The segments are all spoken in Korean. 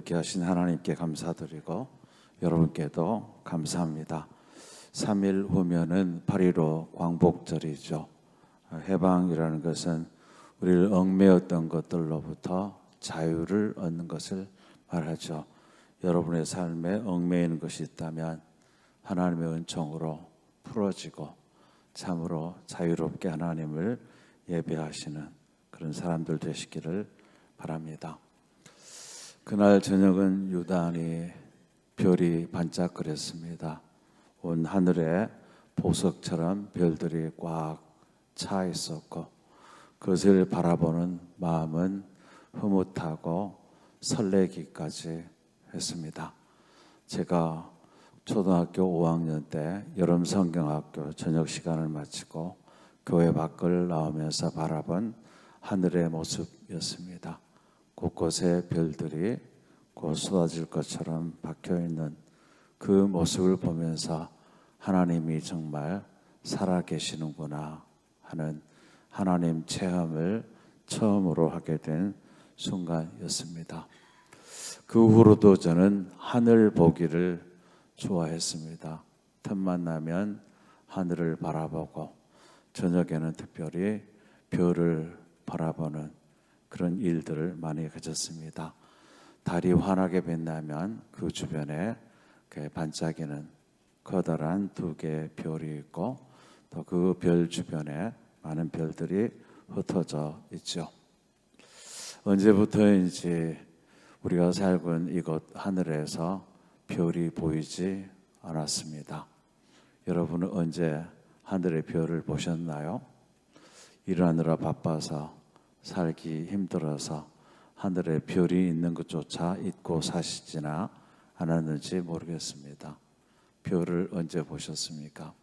함께 하신 하나님께 감사드리고 여러분께도 감사합니다. 3일 후면은 8.15 광복절이죠. 해방이라는 것은 우리를 얽매였던 것들로부터 자유를 얻는 것을 말하죠. 여러분의 삶에 얽매이는 것이 있다면 하나님의 은총으로 풀어지고 참으로 자유롭게 하나님을 예배하시는 그런 사람들 되시기를 바랍니다. 그날 저녁은 유단히 별이 반짝거렸습니다. 온 하늘에 보석처럼 별들이 꽉 차 있었고 그것을 바라보는 마음은 흐뭇하고 설레기까지 했습니다. 제가 초등학교 5학년 때 여름 성경학교 저녁 시간을 마치고 교회 밖을 나오면서 바라본 하늘의 모습이었습니다. 곳곳에 별들이 곧 쏟아질 것처럼 박혀있는 그 모습을 보면서 하나님이 정말 살아계시는구나 하는 하나님 체험을 처음으로 하게 된 순간이었습니다. 그 후로도 저는 하늘 보기를 좋아했습니다. 틈만 나면 하늘을 바라보고 저녁에는 특별히 별을 바라보는 그런 일들을 많이 가졌습니다. 달이 환하게 빛나면 그 주변에 반짝이는 커다란 2개의 별이 있고 또 그 별 주변에 많은 별들이 흩어져 있죠. 언제부터인지 우리가 살고 있는 이곳 하늘에서 별이 보이지 않았습니다. 여러분은 언제 하늘의 별을 보셨나요? 일하느라 바빠서 살기 힘들어서 하늘에 별이 있는 것조차 잊고 사시지나 않았는지 모르겠습니다. 별을 언제 보셨습니까?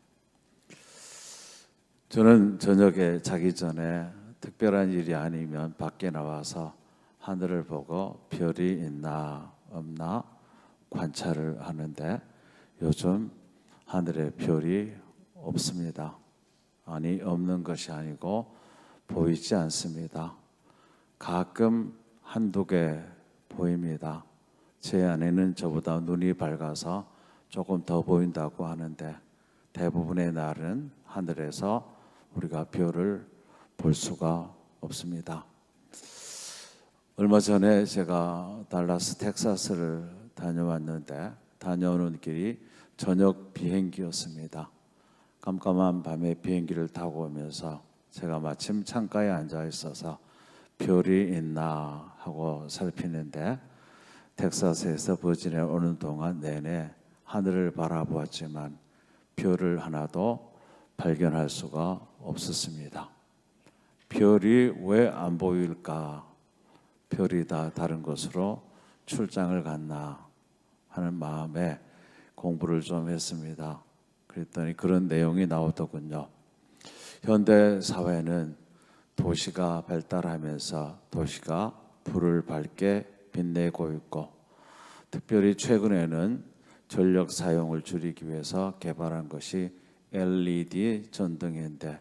저는 저녁에 자기 전에 특별한 일이 아니면 밖에 나와서 하늘을 보고 별이 있나 없나 관찰을 하는데 요즘 하늘에 별이 없습니다. 아니, 없는 것이 아니고 보이지 않습니다. 가끔 1-2개 보입니다. 제 아내는 저보다 눈이 밝아서 조금 더 보인다고 하는데 대부분의 날은 하늘에서 우리가 별을 볼 수가 없습니다. 얼마 전에 제가 달라스 텍사스를 다녀왔는데 다녀오는 길이 저녁 비행기였습니다. 깜깜한 밤에 비행기를 타고 오면서 제가 마침 창가에 앉아 있어서 별이 있나 하고 살피는데 텍사스에서 버지니아에 오는 동안 내내 하늘을 바라보았지만 별을 하나도 발견할 수가 없었습니다. 별이 왜 안 보일까? 별이 다 다른 곳으로 출장을 갔나 하는 마음에 공부를 좀 했습니다. 그랬더니 그런 내용이 나오더군요. 현대 사회는 도시가 발달하면서 도시가 불을 밝게 빛내고 있고 특별히 최근에는 전력 사용을 줄이기 위해서 개발한 것이 LED 전등인데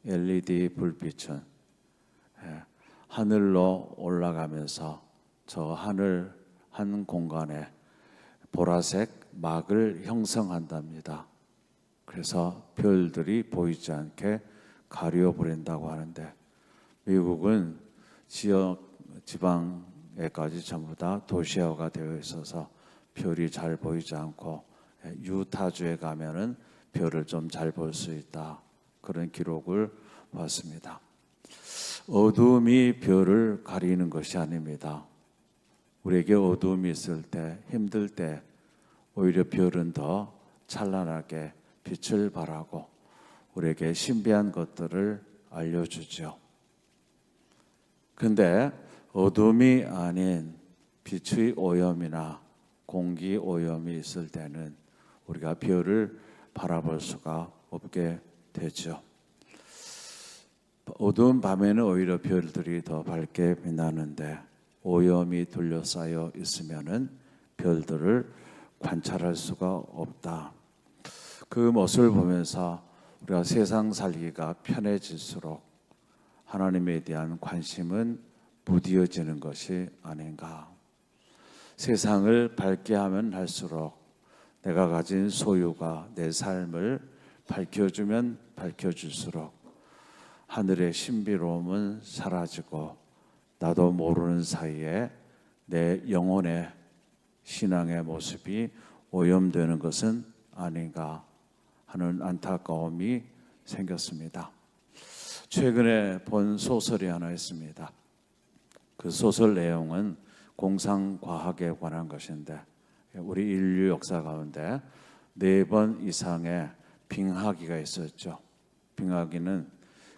LED 불빛은 하늘로 올라가면서 저 하늘 한 공간에 보라색 막을 형성한답니다. 그래서 별들이 보이지 않게 가려버린다고 하는데 미국은 지방에까지 전부 다 도시화가 되어 있어서 별이 잘 보이지 않고 유타주에 가면은 별을 좀 잘 볼 수 있다. 그런 기록을 봤습니다. 어둠이 별을 가리는 것이 아닙니다. 우리에게 어둠이 있을 때, 힘들 때 오히려 별은 더 찬란하게 빛을 발하고 우리에게 신비한 것들을 알려주죠. 그런데 어둠이 아닌 빛의 오염이나 공기 오염이 있을 때는 우리가 별을 바라볼 수가 없게 되죠. 어두운 밤에는 오히려 별들이 더 밝게 빛나는데 오염이 둘러싸여 있으면은 별들을 관찰할 수가 없다. 그 모습을 보면서 우리가 세상 살기가 편해질수록 하나님에 대한 관심은 무뎌지는 것이 아닌가. 세상을 밝게 하면 할수록 내가 가진 소유가 내 삶을 밝혀주면 밝혀줄수록 하늘의 신비로움은 사라지고 나도 모르는 사이에 내 영혼의 신앙의 모습이 오염되는 것은 아닌가 하는 안타까움이 생겼습니다. 최근에 본 소설이 하나 있습니다. 그 소설 내용은 공상과학에 관한 것인데 우리 인류 역사 가운데 4번 이상의 빙하기가 있었죠. 빙하기는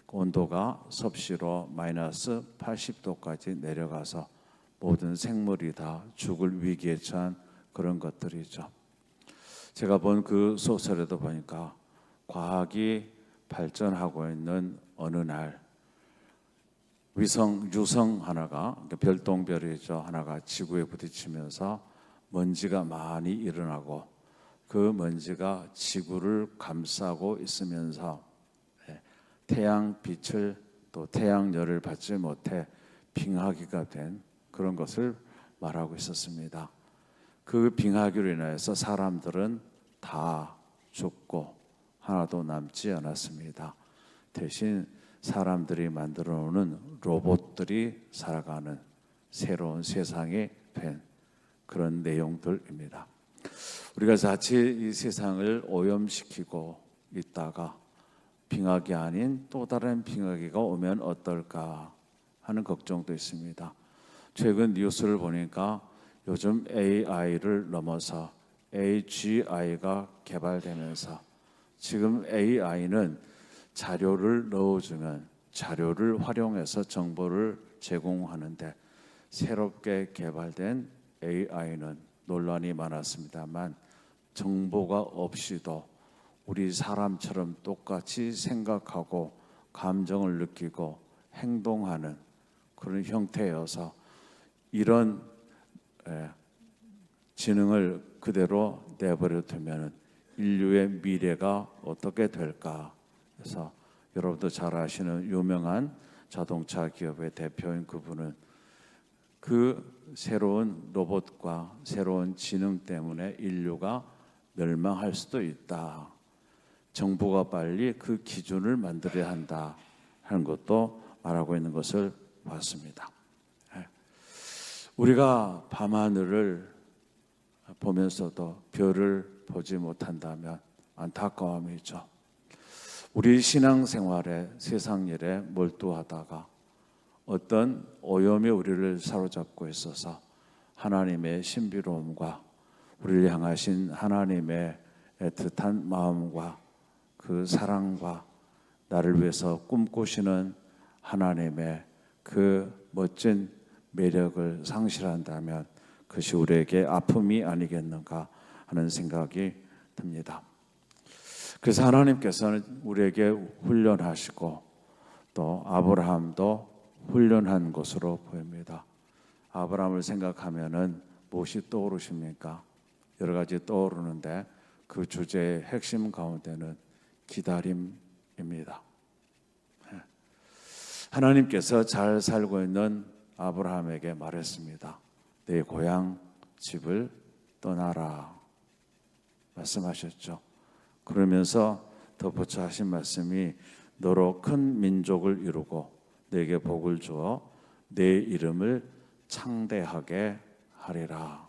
온도가 섭씨로 마이너스 80도까지 내려가서 모든 생물이 다 죽을 위기에 처한 그런 것들이죠. 제가 본 그 소설에도 보니까 과학이 발전하고 있는 어느 날 유성 하나가, 별똥별이죠, 하나가 지구에 부딪히면서 먼지가 많이 일어나고 그 먼지가 지구를 감싸고 있으면서 태양 빛을 또 태양열을 받지 못해 빙하기가 된 그런 것을 말하고 있었습니다. 그 빙하기로 인해서 사람들은 다 죽고 하나도 남지 않았습니다. 대신 사람들이 만들어 놓은 로봇들이 살아가는 새로운 세상이 된 그런 내용들입니다. 우리가 자칫 이 세상을 오염시키고 있다가 빙하기 아닌 또 다른 빙하기가 오면 어떨까 하는 걱정도 있습니다. 최근 뉴스를 보니까 요즘 AI를 넘어서 AGI가 개발되면서 지금 AI는 자료를 넣어주면 자료를 활용해서 정보를 제공하는데 새롭게 개발된 AI는 논란이 많았습니다만 정보가 없이도 우리 사람처럼 똑같이 생각하고 감정을 느끼고 행동하는 그런 형태여서 이런 지능을 그대로 내버려 두면 인류의 미래가 어떻게 될까. 그래서 여러분도 잘 아시는 유명한 자동차 기업의 대표인 그분은 그 새로운 로봇과 새로운 지능 때문에 인류가 멸망할 수도 있다. 정부가 빨리 그 기준을 만들어야 한다 하는 것도 말하고 있는 것을 봤습니다. 우리가 밤하늘을 보면서도 별을 보지 못한다면 안타까움이죠. 우리 신앙생활에 세상 일에 몰두하다가 어떤 오염이 우리를 사로잡고 있어서 하나님의 신비로움과 우리를 향하신 하나님의 애틋한 마음과 그 사랑과 나를 위해서 꿈꾸시는 하나님의 그 멋진 매력을 상실한다면 그것이 우리에게 아픔이 아니겠는가 하는 생각이 듭니다. 그래서 하나님께서는 우리에게 훈련하시고 또 아브라함도 훈련한 것으로 보입니다. 아브라함을 생각하면은 무엇이 떠오르십니까? 여러 가지 떠오르는데 그 주제의 핵심 가운데는 기다림입니다. 하나님께서 잘 살고 있는 아브라함에게 말했습니다. 내 고향 집을 떠나라 말씀하셨죠. 그러면서 덧붙여 하신 말씀이 너로 큰 민족을 이루고 내게 복을 주어 내 이름을 창대하게 하리라.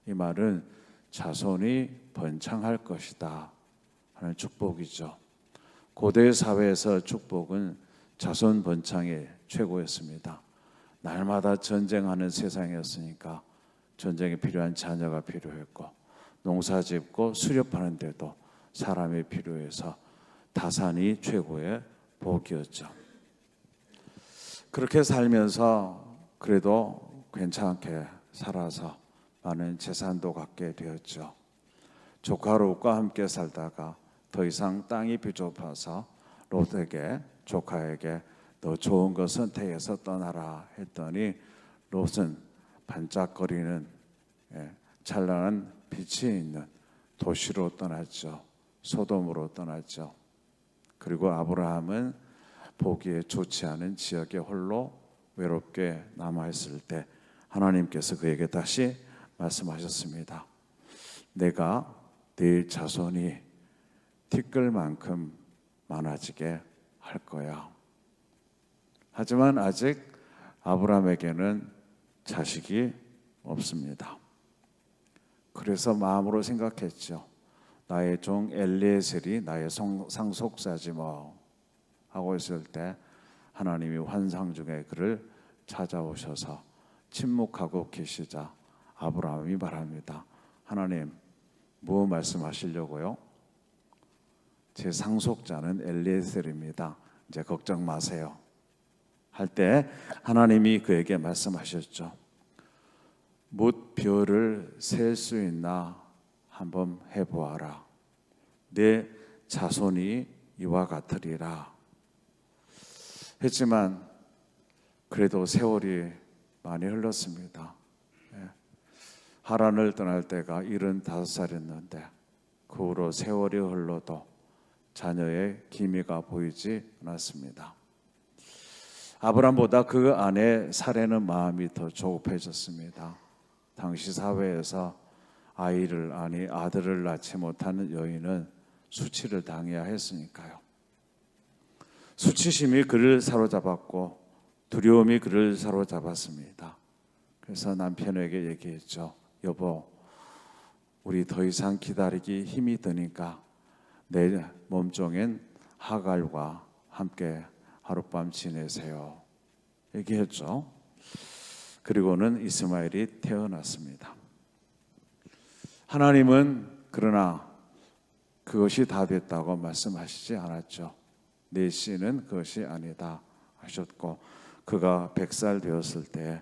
이 말은 자손이 번창할 것이다 하는 축복이죠. 고대 사회에서 축복은 자손 번창의 최고였습니다. 날마다 전쟁하는 세상이었으니까 전쟁에 필요한 자녀가 필요했고 농사 짓고 수렵하는 데도 사람이 필요해서 다산이 최고의 복이었죠. 그렇게 살면서 그래도 괜찮게 살아서 많은 재산도 갖게 되었죠. 조카 롯과 함께 살다가 더 이상 땅이 비좁아서 롯에게 조카에게 너 좋은 거 선택해서 떠나라 했더니 롯은 반짝거리는 찬란한 빛이 있는 도시로 떠났죠. 소돔으로 떠났죠. 그리고 아브라함은 보기에 좋지 않은 지역에 홀로 외롭게 남아있을 때 하나님께서 그에게 다시 말씀하셨습니다. 내가 네 자손이 티끌만큼 많아지게 할 거야. 하지만 아직 아브라함에게는 자식이 없습니다. 그래서 마음으로 생각했죠. 나의 종 엘리에셀이 나의 상속자지 뭐 하고 있을 때 하나님이 환상 중에 그를 찾아오셔서 침묵하고 계시자 아브라함이 말합니다. 하나님, 뭐 말씀하시려고요? 제 상속자는 엘리에셀입니다. 이제 걱정 마세요. 할 때 하나님이 그에게 말씀하셨죠. 못 별을 셀 수 있나 한번 해보아라. 내 자손이 이와 같으리라. 했지만 그래도 세월이 많이 흘렀습니다. 하란을 떠날 때가 75살이었는데 그 후로 세월이 흘러도 자녀의 기미가 보이지 않았습니다. 아브람보다 그 아내 사레는 마음이 더 조급해졌습니다. 당시 사회에서 아들을 낳지 못하는 여인은 수치를 당해야 했으니까요. 수치심이 그를 사로잡았고 두려움이 그를 사로잡았습니다. 그래서 남편에게 얘기했죠. 여보, 우리 더 이상 기다리기 힘이 드니까 내 몸종인 하갈과 함께 하룻밤 지내세요. 얘기했죠. 그리고는 이스마엘이 태어났습니다. 하나님은 그러나 그것이 다 됐다고 말씀하시지 않았죠. 내 씨는 그것이 아니다 하셨고 그가 100살 되었을 때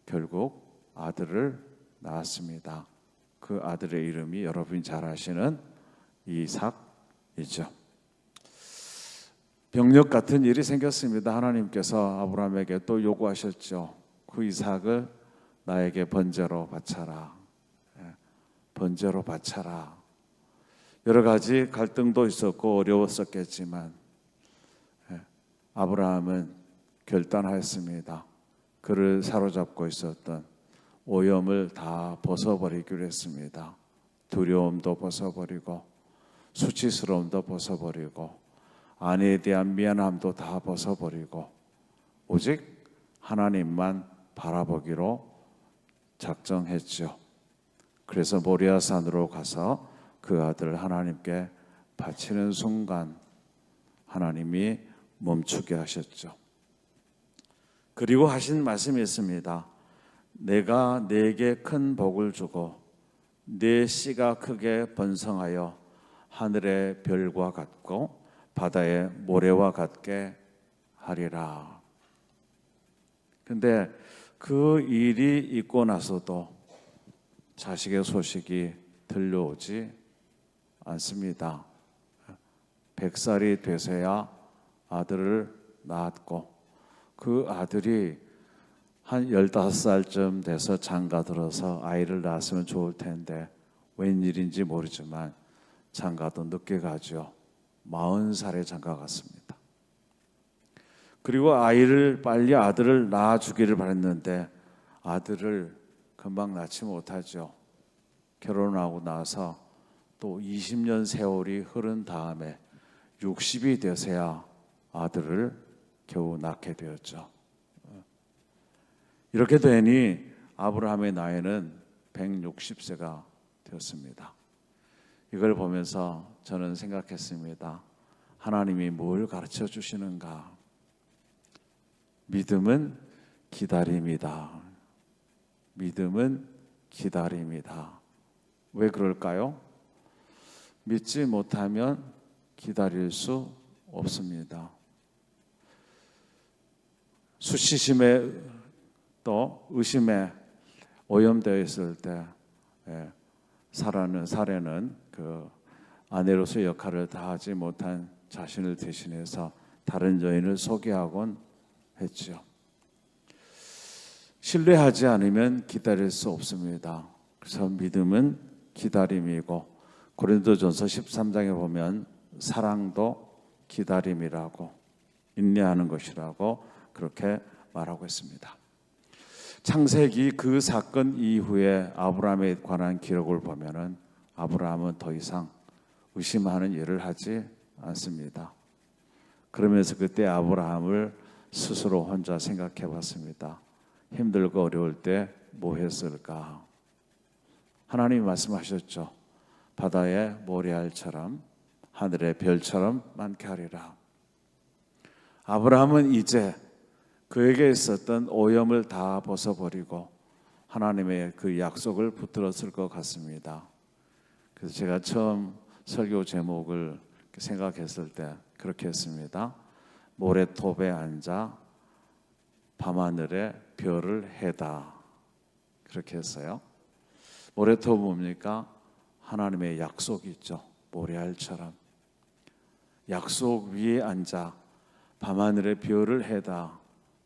결국 아들을 낳았습니다. 그 아들의 이름이 여러분이 잘 아시는 이삭이죠. 병력 같은 일이 생겼습니다. 하나님께서 아브라함에게 또 요구하셨죠. 그 이삭을 나에게 번제로 바쳐라. 번제로 바쳐라. 여러 가지 갈등도 있었고 어려웠었겠지만 아브라함은 결단하였습니다. 그를 사로잡고 있었던 오염을 다 벗어버리기로 했습니다. 두려움도 벗어버리고 수치스러움도 벗어버리고 아내에 대한 미안함도 다 벗어버리고 오직 하나님만 바라보기로 작정했죠. 그래서 모리아산으로 가서 그 아들을 하나님께 바치는 순간 하나님이 멈추게 하셨죠. 그리고 하신 말씀이 있습니다. 내가 네게 큰 복을 주고 네 씨가 크게 번성하여 하늘의 별과 같고 바다의 모래와 같게 하리라. 근데 그 일이 있고 나서도 자식의 소식이 들려오지 않습니다. 100살이 되서야 아들을 낳았고 그 아들이 한 15살쯤 돼서 장가들어서 아이를 낳았으면 좋을 텐데 웬일인지 모르지만 장가도 늦게 가죠. 40살에 장가 갔습니다. 그리고 빨리 아들을 낳아주기를 바랬는데 아들을 금방 낳지 못하죠. 결혼하고 나서 또 20년 세월이 흐른 다음에 60이 돼서야 아들을 겨우 낳게 되었죠. 이렇게 되니 아브라함의 나이는 160세가 되었습니다. 이걸 보면서 저는 생각했습니다. 하나님이 뭘 가르쳐 주시는가? 믿음은 기다림이다. 믿음은 기다림이다. 왜 그럴까요? 믿지 못하면 기다릴 수 없습니다. 수치심에 또 의심에 오염되어 있을 때 사례는 그 아내로서의 역할을 다하지 못한 자신을 대신해서 다른 여인을 소개하곤 했죠. 신뢰하지 않으면 기다릴 수 없습니다. 그래서 믿음은 기다림이고 고린도전서 13장에 보면 사랑도 기다림이라고 인내하는 것이라고 그렇게 말하고 있습니다. 창세기 그 사건 이후에 아브라함에 관한 기록을 보면은 아브라함은 더 이상 의심하는 일을 하지 않습니다. 그러면서 그때 아브라함을 스스로 혼자 생각해 봤습니다. 힘들고 어려울 때 뭐 했을까? 하나님이 말씀하셨죠. 바다의 모래알처럼 하늘의 별처럼 많게 하리라. 아브라함은 이제 그에게 있었던 오염을 다 벗어버리고 하나님의 그 약속을 붙들었을 것 같습니다. 그래서 제가 처음 설교 제목을 생각했을 때 그렇게 했습니다. 모래톱에 앉아 밤하늘에 별을 해다. 그렇게 했어요. 모래톱은 뭡니까? 하나님의 약속이 있죠. 모래알처럼 약속 위에 앉아 밤하늘에 별을 해다.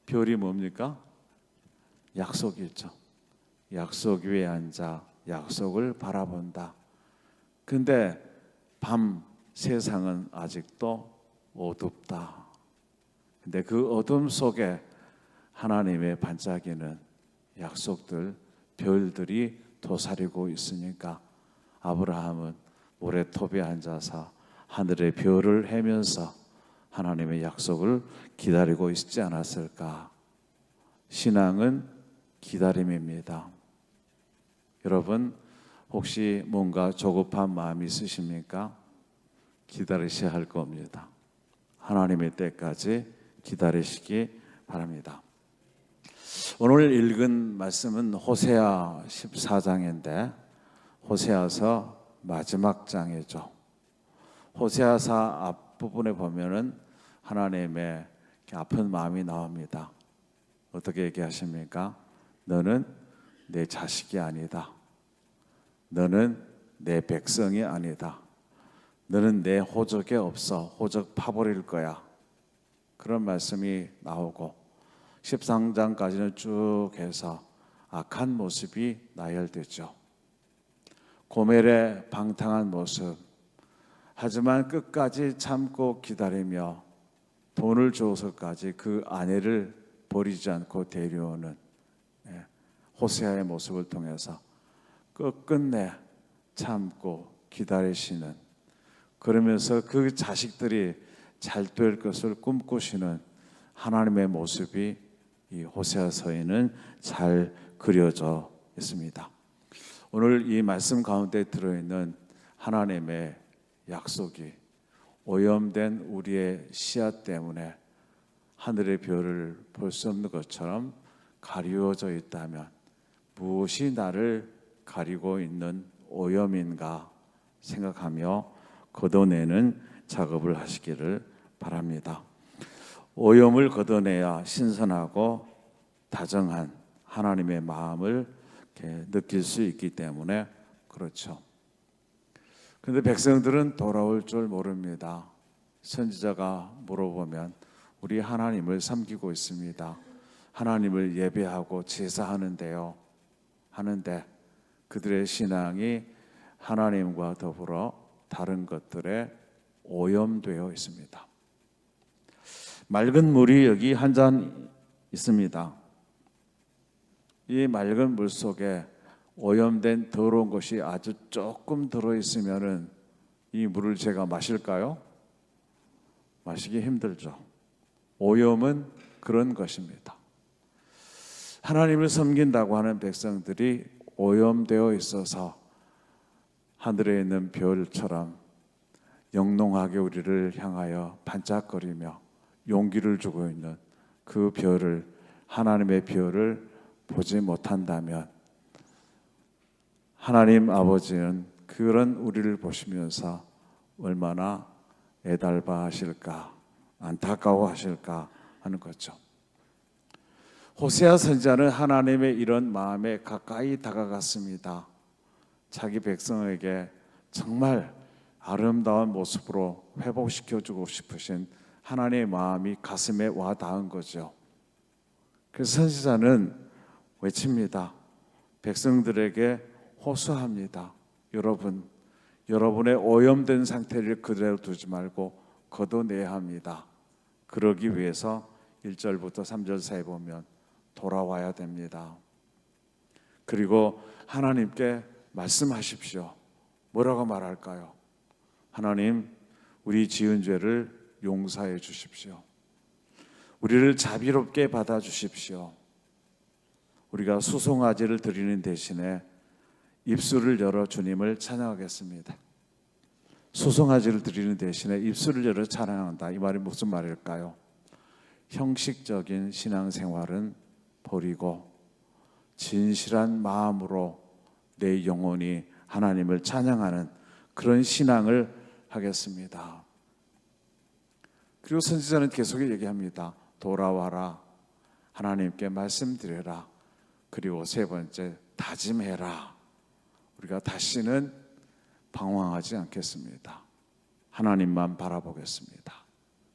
별이 뭡니까? 약속이 있죠. 약속 위에 앉아 약속을 바라본다. 근데 밤 세상은 아직도 어둡다. 근데 그 어둠 속에 하나님의 반짝이는 약속들, 별들이 도사리고 있으니까 아브라함은 모래톱에 앉아서 하늘의 별을 헤면서 하나님의 약속을 기다리고 있지 않았을까? 신앙은 기다림입니다. 여러분 혹시 뭔가 조급한 마음이 있으십니까? 기다리셔야 할 겁니다. 하나님의 때까지 기다리시기 바랍니다. 오늘 읽은 말씀은 호세아 14장인데 호세아서 마지막 장이죠. 호세아서 앞부분에 보면은 하나님의 아픈 마음이 나옵니다. 어떻게 얘기하십니까? 너는 내 자식이 아니다. 너는 내 백성이 아니다. 너는 내 호적에 없어. 호적 파버릴 거야. 그런 말씀이 나오고 13장까지는 쭉 해서 악한 모습이 나열되죠. 고멜의 방탕한 모습. 하지만 끝까지 참고 기다리며 돈을 줘서까지 그 아내를 버리지 않고 데려오는 호세아의 모습을 통해서 끝끝내 참고 기다리시는, 그러면서 그 자식들이 잘 될 것을 꿈꾸시는 하나님의 모습이 이 호세아서에는 잘 그려져 있습니다. 오늘 이 말씀 가운데 들어있는 하나님의 약속이 오염된 우리의 씨앗 때문에 하늘의 별을 볼 수 없는 것처럼 가리워져 있다면 무엇이 나를 가리고 있는 오염인가 생각하며 걷어내는 작업을 하시기를 바랍니다. 오염을 걷어내야 신선하고 다정한 하나님의 마음을 느낄 수 있기 때문에 그렇죠. 그런데 백성들은 돌아올 줄 모릅니다. 선지자가 물어보면 우리 하나님을 섬기고 있습니다. 하나님을 예배하고 제사하는데요. 하는데 그들의 신앙이 하나님과 더불어 다른 것들에 오염되어 있습니다. 맑은 물이 여기 한 잔 있습니다. 이 맑은 물 속에 오염된 더러운 것이 아주 조금 들어있으면 이 물을 제가 마실까요? 마시기 힘들죠. 오염은 그런 것입니다. 하나님을 섬긴다고 하는 백성들이 오염되어 있어서 하늘에 있는 별처럼 영롱하게 우리를 향하여 반짝거리며 용기를 주고 있는 그 별을, 하나님의 별을 보지 못한다면 하나님 아버지는 그런 우리를 보시면서 얼마나 애달파 하실까, 안타까워 하실까 하는 거죠. 호세아 선지자는 하나님의 이런 마음에 가까이 다가갔습니다. 자기 백성에게 정말 아름다운 모습으로 회복시켜주고 싶으신 하나님의 마음이 가슴에 와 닿은 거죠. 그래서 선지자는 외칩니다. 백성들에게 호소합니다. 여러분의 오염된 상태를 그대로 두지 말고 걷어내야 합니다. 그러기 위해서 1절부터 3절 사이에 보면 돌아와야 됩니다. 그리고 하나님께 말씀하십시오. 뭐라고 말할까요? 하나님, 우리 지은 죄를 용서해 주십시오. 우리를 자비롭게 받아주십시오. 우리가 수송아지를 드리는 대신에 입술을 열어 주님을 찬양하겠습니다. 수송아지를 드리는 대신에 입술을 열어 찬양한다. 이 말이 무슨 말일까요? 형식적인 신앙생활은 버리고 진실한 마음으로 내 영혼이 하나님을 찬양하는 그런 신앙을 하겠습니다. 그리고 선지자는 계속 얘기합니다. 돌아와라. 하나님께 말씀드려라. 그리고 세 번째, 다짐해라. 우리가 다시는 방황하지 않겠습니다. 하나님만 바라보겠습니다.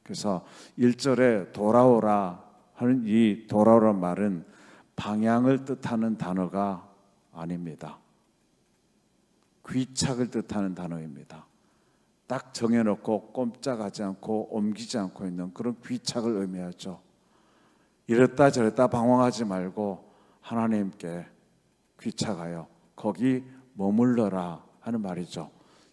그래서 1절에 돌아오라 하는 이 돌아오라는 말은 방향을 뜻하는 단어가 아닙니다. 귀착을 뜻하는 단어입니다. 딱 정해놓고 꼼짝하지 않고 옮기지 않고 있는 그런 귀착을 의미하죠. 이랬다 저랬다 방황하지 말고 하나님께 귀착하여 거기 머물러라 하는 말이죠.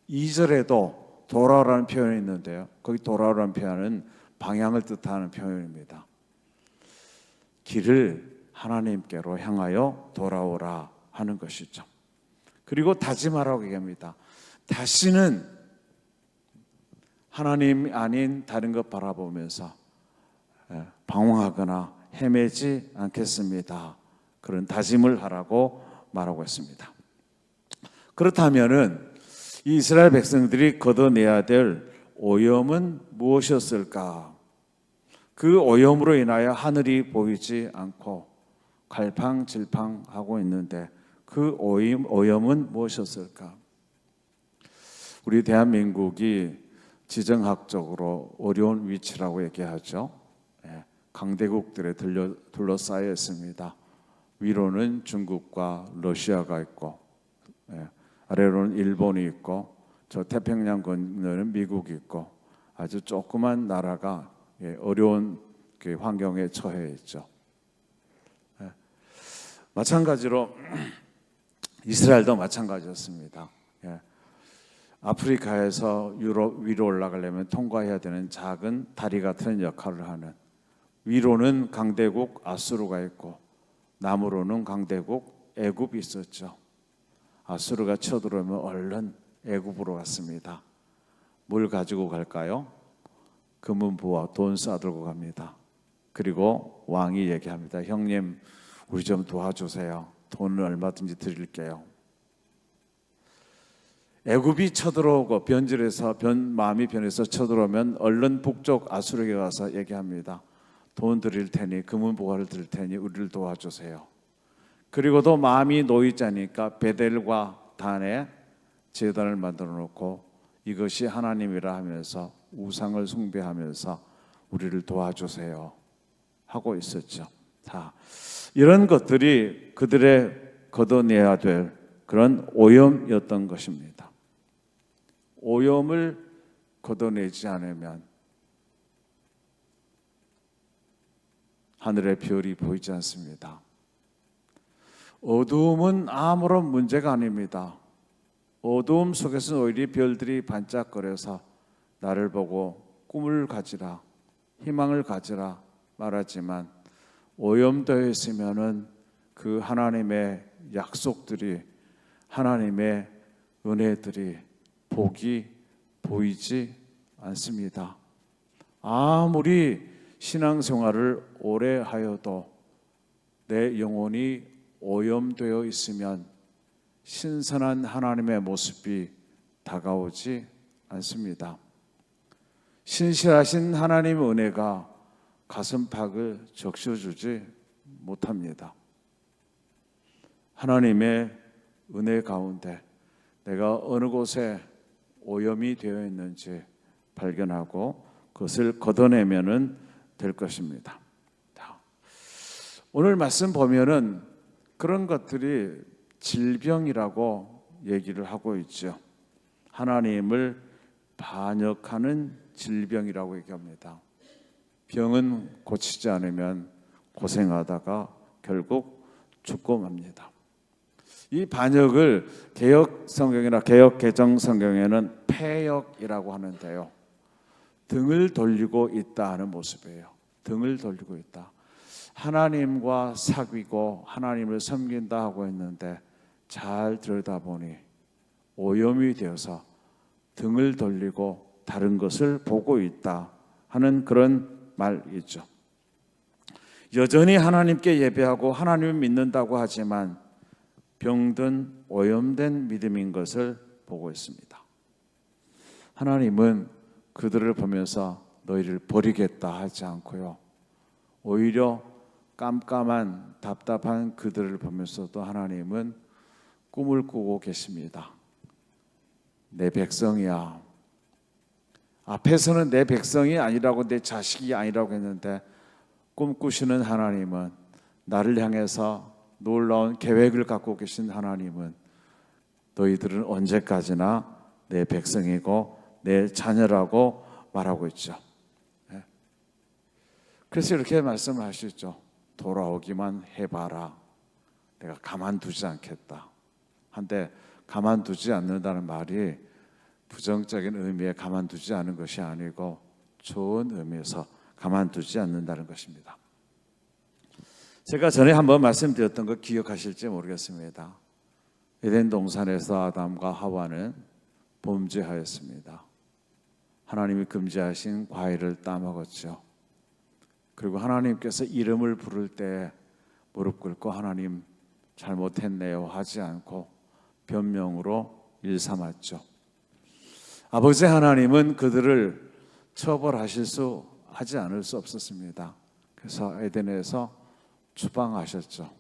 2절에도 돌아오라는 표현이 있는데요, 거기 돌아오라는 표현은 방향을 뜻하는 표현입니다. 길을 하나님께로 향하여 돌아오라 하는 것이죠. 그리고 다짐하라고 얘기합니다. 다시는 하나님이 아닌 다른 것 바라보면서 방황하거나 헤매지 않겠습니다. 그런 다짐을 하라고 말하고 있습니다. 그렇다면은 이 이스라엘 백성들이 걷어내야 될 오염은 무엇이었을까? 그 오염으로 인하여 하늘이 보이지 않고 갈팡질팡하고 있는데 그 오염은 무엇이었을까? 우리 대한민국이 지정학적으로 어려운 위치라고 얘기하죠. 강대국들에 둘러싸여 있습니다. 위로는 중국과 러시아가 있고 아래로는 일본이 있고 저 태평양 건너는 미국이 있고 아주 조그만 나라가 어려운 환경에 처해 있죠. 마찬가지로 이스라엘도 마찬가지였습니다. 아프리카에서 유럽 위로 올라가려면 통과해야 되는 작은 다리 같은 역할을 하는, 위로는 강대국 아수르가 있고 남으로는 강대국 애굽이 있었죠. 아수르가 쳐들어오면 얼른 애굽으로 갔습니다. 뭘 가지고 갈까요? 금은부와 돈 싸들고 갑니다. 그리고 왕이 얘기합니다. 형님, 우리 좀 도와주세요. 돈은 얼마든지 드릴게요. 애굽이 쳐들어오고 변질해서 마음이 변해서 쳐들어오면 얼른 북쪽 아수르에게 가서 얘기합니다. 돈 드릴 테니, 금은보화를 드릴 테니 우리를 도와주세요. 그리고도 마음이 노이자니까 베델과 단에 제단을 만들어 놓고 이것이 하나님이라 하면서 우상을 숭배하면서 우리를 도와주세요 하고 있었죠. 자, 이런 것들이 그들의 걷어내야 될 그런 오염이었던 것입니다. 오염을 걷어내지 않으면 하늘의 별이 보이지 않습니다. 어두움은 아무런 문제가 아닙니다. 어두움 속에서는 오히려 별들이 반짝거려서 나를 보고 꿈을 가지라, 희망을 가지라 말하지만 오염되어 있으면은 그 하나님의 약속들이, 하나님의 은혜들이, 복이 보이지 않습니다. 아무리 신앙생활을 오래 하여도 내 영혼이 오염되어 있으면 신선한 하나님의 모습이 다가오지 않습니다. 신실하신 하나님의 은혜가 가슴팍을 적셔주지 못합니다. 하나님의 은혜 가운데 내가 어느 곳에 오염이 되어 있는지 발견하고 그것을 걷어내면 될 것입니다. 오늘 말씀 보면은 그런 것들이 질병이라고 얘기를 하고 있죠. 하나님을 반역하는 질병이라고 얘기합니다. 병은 고치지 않으면 고생하다가 결국 죽고 맙니다. 이 반역을 개역 성경이나 개역 개정 성경에는 패역이라고 하는데요. 등을 돌리고 있다 하는 모습이에요. 등을 돌리고 있다. 하나님과 사귀고 하나님을 섬긴다 하고 있는데 잘 들여다보니 오염이 되어서 등을 돌리고 다른 것을 보고 있다 하는 그런 말이죠. 여전히 하나님께 예배하고 하나님을 믿는다고 하지만 병든 오염된 믿음인 것을 보고 있습니다. 하나님은 그들을 보면서 너희를 버리겠다 하지 않고요. 오히려 깜깜한 답답한 그들을 보면서도 하나님은 꿈을 꾸고 계십니다. 내 백성이야. 앞에서는 내 백성이 아니라고 내 자식이 아니라고 했는데 꿈꾸시는 하나님은 나를 향해서 놀라운 계획을 갖고 계신 하나님은 너희들은 언제까지나 내 백성이고 내 자녀라고 말하고 있죠. 그래서 이렇게 말씀하시죠. 돌아오기만 해봐라. 내가 가만두지 않겠다. 한데 가만두지 않는다는 말이 부정적인 의미에 가만두지 않은 것이 아니고 좋은 의미에서 가만두지 않는다는 것입니다. 제가 전에 한번 말씀드렸던 거 기억하실지 모르겠습니다. 에덴 동산에서 아담과 하와는 범죄하였습니다. 하나님이 금지하신 과일을 따먹었죠. 그리고 하나님께서 이름을 부를 때 무릎 꿇고 하나님 잘못했네요 하지 않고 변명으로 일삼았죠. 아버지 하나님은 그들을 하지 않을 수 없었습니다. 그래서 에덴에서 추방하셨죠.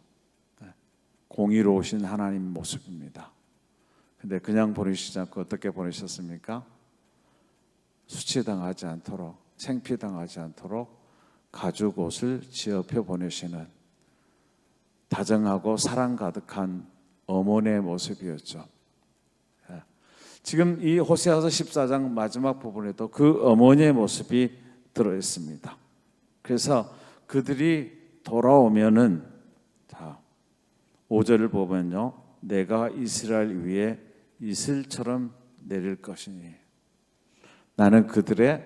공의로우신 하나님 모습입니다. 근데 그냥 보내시지 않고 어떻게 보내셨습니까? 수치당하지 않도록, 창피당하지 않도록 가죽 옷을 지어펴 보내시는 다정하고 사랑 가득한 어머니의 모습이었죠. 지금 이 호세아서 14장 마지막 부분에도 그 어머니의 모습이 들어있습니다. 그래서 그들이 돌아오면은 5절을 보면요, 내가 이스라엘 위에 이슬처럼 내릴 것이니 나는 그들의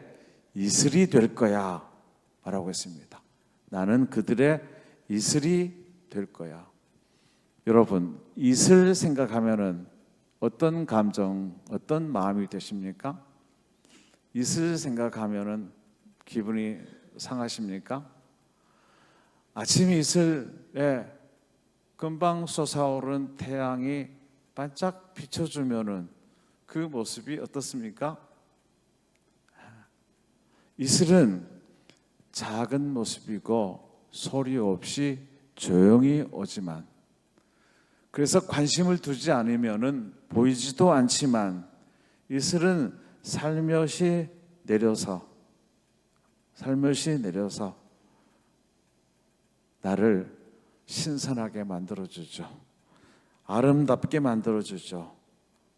이슬이 될 거야 라고 했습니다. 나는 그들의 이슬이 될 거야. 여러분, 이슬 생각하면은 어떤 감정, 어떤 마음이 되십니까? 이슬 생각하면은 기분이 상하십니까? 아침 이슬에 금방 솟아오른 태양이 반짝 비춰주면은 그 모습이 어떻습니까? 이슬은 작은 모습이고 소리 없이 조용히 오지만, 그래서 관심을 두지 않으면은 보이지도 않지만 이슬은 살며시 내려서 나를 신선하게 만들어주죠. 아름답게 만들어주죠.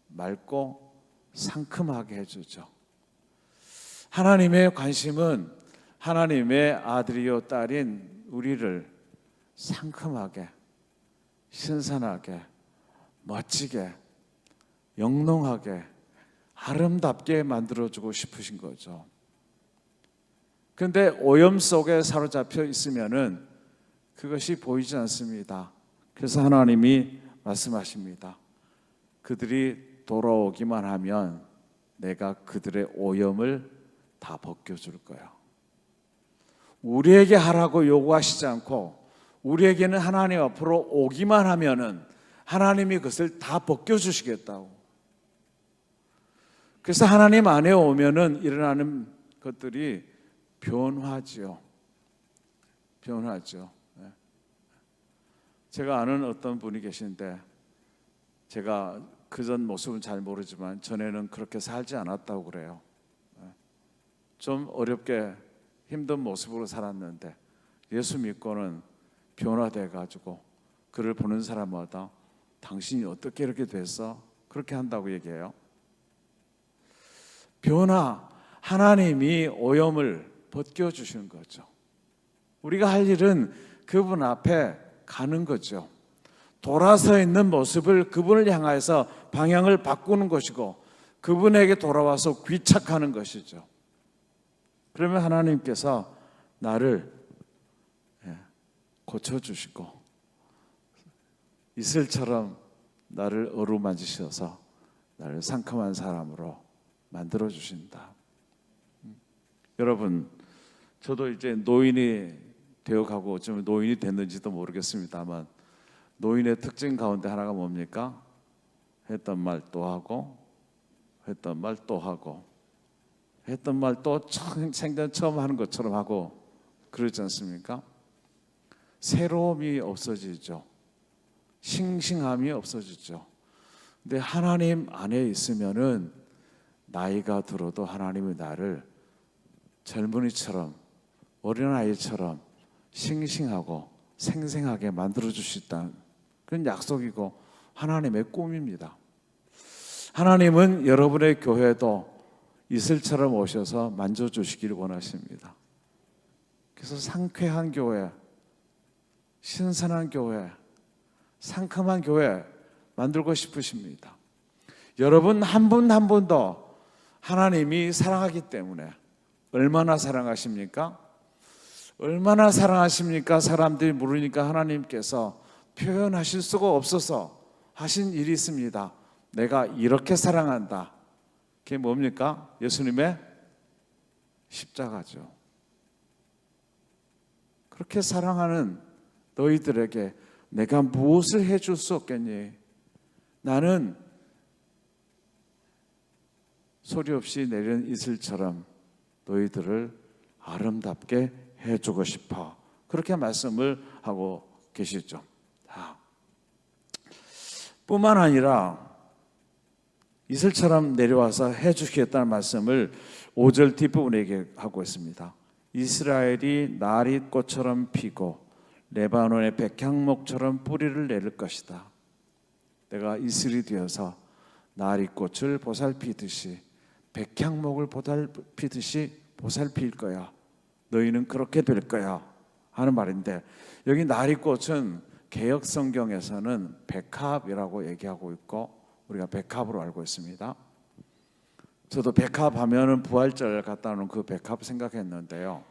맑고 상큼하게 해주죠. 하나님의 관심은 하나님의 아들이요 딸인 우리를 상큼하게, 신선하게, 멋지게, 영롱하게, 아름답게 만들어주고 싶으신 거죠. 그런데 오염 속에 사로잡혀 있으면은 그것이 보이지 않습니다. 그래서 하나님이 말씀하십니다. 그들이 돌아오기만 하면 내가 그들의 오염을 다 벗겨줄 거야. 우리에게 하라고 요구하시지 않고 우리에게는 하나님 앞으로 오기만 하면은 하나님이 그것을 다 벗겨주시겠다고. 그래서 하나님 안에 오면은 일어나는 것들이 변화죠. 제가 아는 어떤 분이 계신데, 제가 그전 모습은 잘 모르지만 전에는 그렇게 살지 않았다고 그래요. 좀 어렵게 힘든 모습으로 살았는데 예수 믿고는 변화돼 가지고 그를 보는 사람마다 당신이 어떻게 이렇게 됐어? 그렇게 한다고 얘기해요. 변화, 하나님이 오염을 벗겨주시는 거죠. 우리가 할 일은 그분 앞에 가는 거죠. 돌아서 있는 모습을 그분을 향해서 방향을 바꾸는 것이고 그분에게 돌아와서 귀착하는 것이죠. 그러면 하나님께서 나를 고쳐주시고 이슬처럼 나를 어루만지셔서 나를 상큼한 사람으로 만들어 주신다. 여러분, 저도 이제 노인이 되어가고 좀 노인이 됐는지도 모르겠습니다만 노인의 특징 가운데 하나가 뭡니까? 했던 말 또 하고 했던 말 또 하고 했던 말 또 생전 처음 하는 것처럼 하고 그러지 않습니까? 새로움이 없어지죠. 싱싱함이 없어지죠. 근데 하나님 안에 있으면은 나이가 들어도 하나님이 나를 젊은이처럼 어린아이처럼 싱싱하고 생생하게 만들어줄 수 있다는 그런 약속이고 하나님의 꿈입니다. 하나님은 여러분의 교회도 이슬처럼 오셔서 만져주시기를 원하십니다. 그래서 상쾌한 교회, 신선한 교회, 상큼한 교회 만들고 싶으십니다. 여러분 한 분 한 분도 하나님이 사랑하기 때문에 얼마나 사랑하십니까? 얼마나 사랑하십니까? 사람들이 물으니까 하나님께서 표현하실 수가 없어서 하신 일이 있습니다. 내가 이렇게 사랑한다. 그게 뭡니까? 예수님의 십자가죠. 그렇게 사랑하는 너희들에게 내가 무엇을 해줄 수 없겠니? 나는 소리 없이 내리는 이슬처럼 너희들을 아름답게 해주고 싶어. 그렇게 말씀을 하고 계시죠. 뿐만 아니라 이슬처럼 내려와서 해주시겠다는 말씀을 5절 뒷부분에 하고 있습니다. 이스라엘이 나리꽃처럼 피고 레바논의 백향목처럼 뿌리를 내릴 것이다. 내가 이슬이 되어서 나리꽃을 보살피듯이 백향목을 보살피듯이 보살필 거야. 너희는 그렇게 될 거야 하는 말인데, 여기 나리꽃은 개역 성경에서는 백합이라고 얘기하고 있고 우리가 백합으로 알고 있습니다. 저도 백합 하면은 부활절 갔다 오는 그 백합 생각했는데요.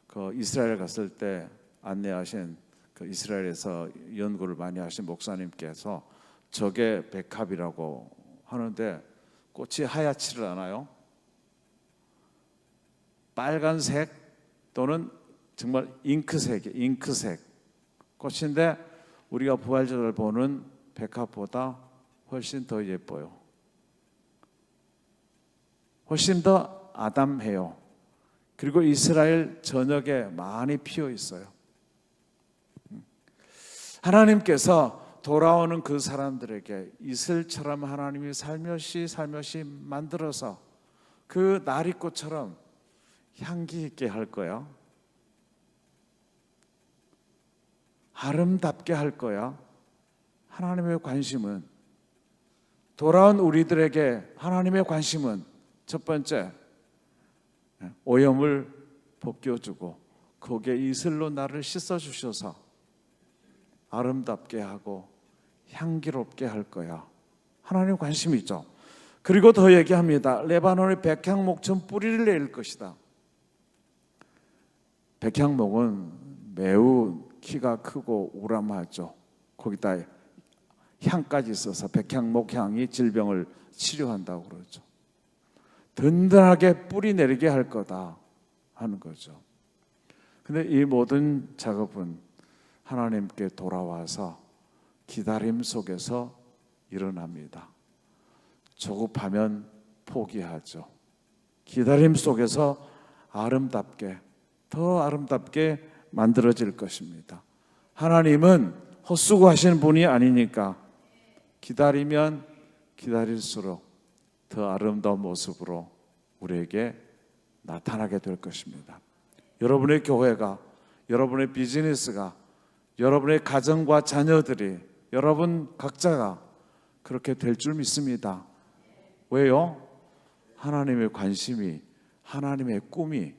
그 이스라엘 갔을 때 안내하신 그 이스라엘에서 연구를 많이 하신 목사님께서 저게 백합이라고 하는데 꽃이 하얗지를 않아요. 빨간색 또는 정말 잉크색 꽃인데 우리가 부활절을 보는 백합보다 훨씬 더 예뻐요. 훨씬 더 아담해요. 그리고 이스라엘 전역에 많이 피어 있어요. 하나님께서 돌아오는 그 사람들에게 이슬처럼 하나님이 살며시 만들어서 그 나리꽃처럼 향기 있게 할 거야. 아름답게 할 거야. 하나님의 관심은, 돌아온 우리들에게 하나님의 관심은 첫 번째, 오염을 벗겨주고 거기에 이슬로 나를 씻어주셔서 아름답게 하고 향기롭게 할 거야. 하나님 관심이 있죠. 그리고 더 얘기합니다. 레바논의 백향목처럼 뿌리를 내릴 것이다. 백향목은 매우 키가 크고 우람하죠. 거기다 향까지 있어서 백향목 향이 질병을 치료한다고 그러죠. 든든하게 뿌리 내리게 할 거다 하는 거죠. 근데 이 모든 작업은 하나님께 돌아와서 기다림 속에서 일어납니다. 조급하면 포기하죠. 기다림 속에서 아름답게, 더 아름답게 만들어질 것입니다. 하나님은 헛수고하시는 분이 아니니까 기다리면 기다릴수록 더 아름다운 모습으로 우리에게 나타나게 될 것입니다. 여러분의 교회가, 여러분의 비즈니스가, 여러분의 가정과 자녀들이, 여러분 각자가 그렇게 될 줄 믿습니다. 왜요? 하나님의 관심이, 하나님의 꿈이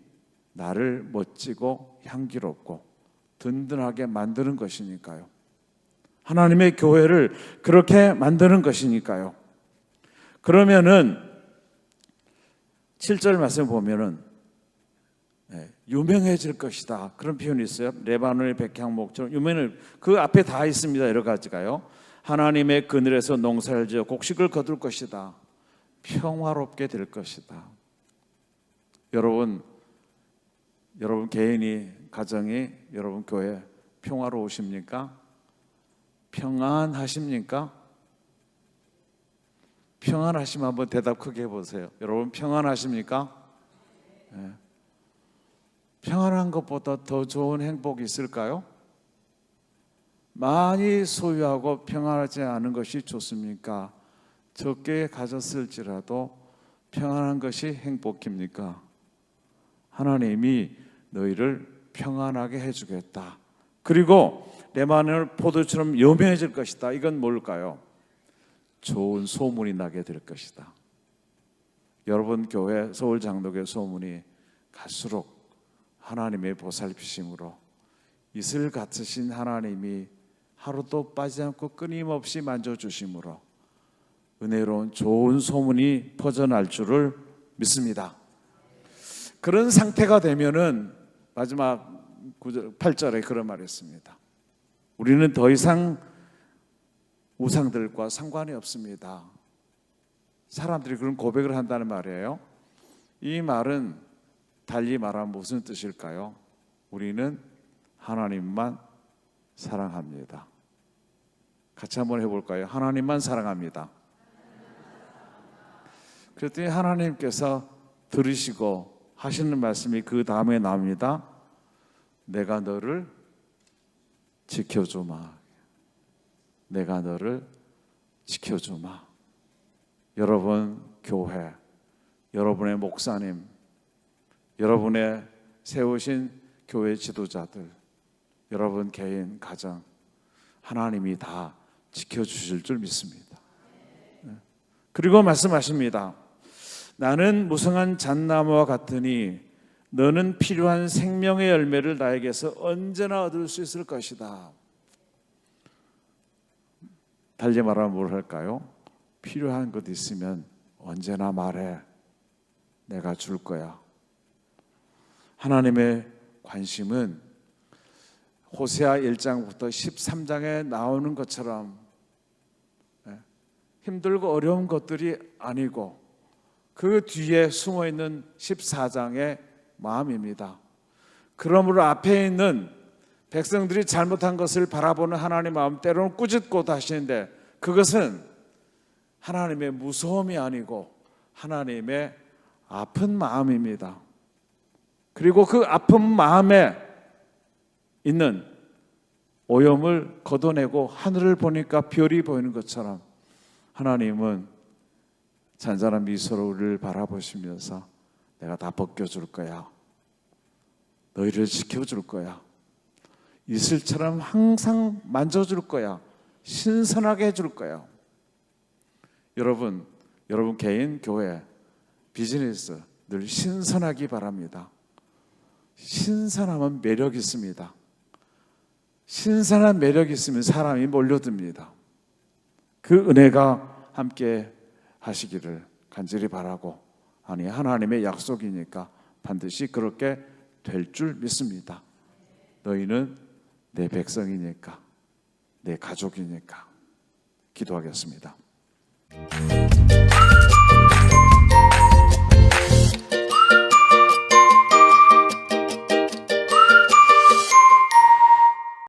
나를 멋지고 향기롭고 든든하게 만드는 것이니까요. 하나님의 교회를 그렇게 만드는 것이니까요. 그러면은 7절 말씀 보면은 유명해질 것이다, 그런 표현이 있어요. 레바논의 백향목처럼 유명을, 그 앞에 다 있습니다. 여러 가지가요. 하나님의 그늘에서 농사를 지어 곡식을 거둘 것이다. 평화롭게 될 것이다. 여러분 개인이, 가정이, 여러분 교회 평화로우십니까? 평안하십니까? 평안하시면 한번 대답 크게 해보세요. 여러분 평안하십니까? 네. 평안한 것보다 더 좋은 행복이 있을까요? 많이 소유하고 평안하지 않은 것이 좋습니까? 적게 가졌을지라도 평안한 것이 행복입니까? 하나님이 너희를 평안하게 해주겠다. 그리고 레바논 포도처럼 유명해질 것이다. 이건 뭘까요? 좋은 소문이 나게 될 것이다. 여러분 교회, 서울 장로교회 소문이 갈수록 하나님의 보살피심으로 이슬 같으신 하나님이 하루도 빠지지 않고 끊임없이 만져주심으로 은혜로운 좋은 소문이 퍼져날 줄을 믿습니다. 그런 상태가 되면은 마지막 8절에 그런 말이 있습니다. 우리는 더 이상 우상들과 상관이 없습니다. 사람들이 그런 고백을 한다는 말이에요. 이 말은 달리 말하면 무슨 뜻일까요? 우리는 하나님만 사랑합니다. 같이 한번 해볼까요? 하나님만 사랑합니다. 그랬더니 하나님께서 들으시고 하시는 말씀이 그 다음에 나옵니다. 내가 너를 지켜주마. 내가 너를 지켜주마. 여러분 교회, 여러분의 목사님, 여러분의 세우신 교회 지도자들, 여러분 개인, 가정, 하나님이 다 지켜주실 줄 믿습니다. 그리고 말씀하십니다. 나는 무성한 잣나무와 같으니 너는 필요한 생명의 열매를 나에게서 언제나 얻을 수 있을 것이다. 달리 말하면 뭘 할까요? 필요한 것 있으면 언제나 말해. 내가 줄 거야. 하나님의 관심은 호세아 1장부터 13장에 나오는 것처럼 힘들고 어려운 것들이 아니고 그 뒤에 숨어있는 14장의 마음입니다. 그러므로 앞에 있는 백성들이 잘못한 것을 바라보는 하나님의 마음, 때로는 꾸짖고도 하시는데 그것은 하나님의 무서움이 아니고 하나님의 아픈 마음입니다. 그리고 그 아픈 마음에 있는 오염을 걷어내고 하늘을 보니까 별이 보이는 것처럼 하나님은 잔잔한 미소로 우리를 바라보시면서 내가 다 벗겨줄 거야. 너희를 지켜줄 거야. 이슬처럼 항상 만져줄 거야. 신선하게 해줄 거야. 여러분 개인, 교회, 비즈니스 늘 신선하기 바랍니다. 신선하면 매력이 있습니다. 신선한 매력이 있으면 사람이 몰려듭니다. 그 은혜가 함께 하시기를 간절히 바라고, 아니 하나님의 약속이니까 반드시 그렇게 될 줄 믿습니다. 너희는 내 백성이니까, 내 가족이니까. 기도하겠습니다.